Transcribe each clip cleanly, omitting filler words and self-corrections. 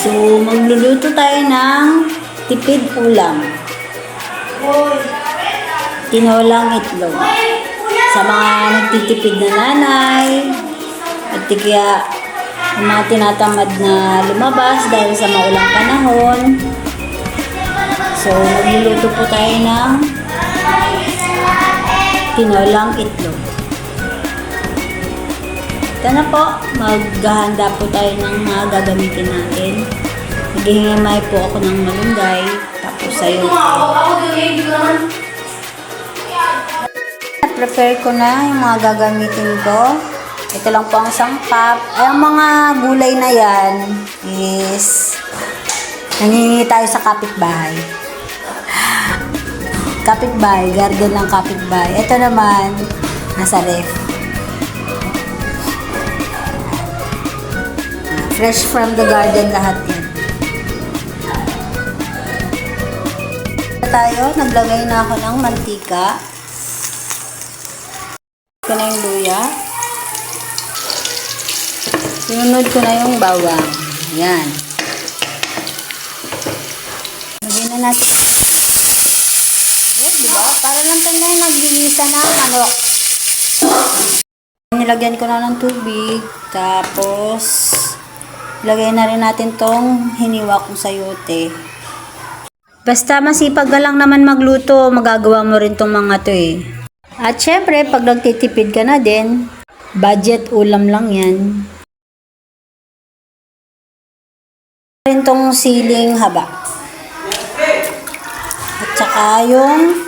So, magluluto tayo ng tipid ulam. Tinolang itlog. Sa mga nagtitipid na nanay, at kaya yung mga tinatamad na lumabas dahil sa maulang panahon. So, magluluto po tayo ng tinolang itlog. Ito na po, maghahanda po tayo ng mga gagamitin natin. Naghihimay po ako ng malunggay, tapos sayote. Prepare ko na yung mga gagamitin ko. Ito lang po ang sangkap. Ay, ang mga gulay na yan is nangingi tayo sa kapitbahay. Kapitbahay, garden ng kapitbahay. Ito naman, nasa ref. Fresh from the garden lahat yan. Naglagay na ako ng mantika. Ito na yung luya. Sinunod ko na yung bawang. Yan. Lagyan na natin. Diba? Para lang tayo nag-iisa ng manok. Nilagyan ko na ng tubig. Tapos, ilagay na rin natin tong hiniwa kong sayote. Basta masipag ka lang naman magluto, magagawa mo rin tong mga to eh. At syempre, pag nagtitipid ka na din, budget ulam lang yan. Rin tong siling haba. At saka yung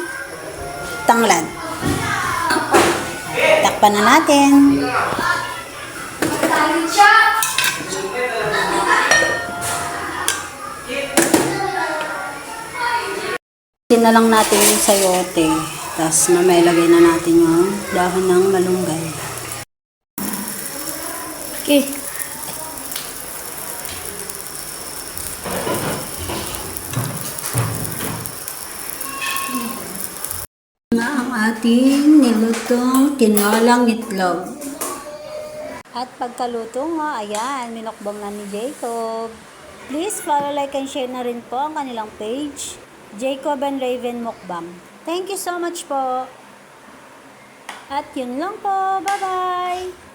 tanglad. Takpan na natin. Na lang natin yung sayote. Tapos mamaya lagay na natin yung dahon ng malunggay. Okay. Na ang ating nilutong tinolang itlog. At pagkaluto nga, ayan, minukbang na ni Jacob. Please follow, like, and share na rin po ang kanilang page, Jacob and Raven Mukbang. Thank you so much po. At yun lang po. Bye-bye!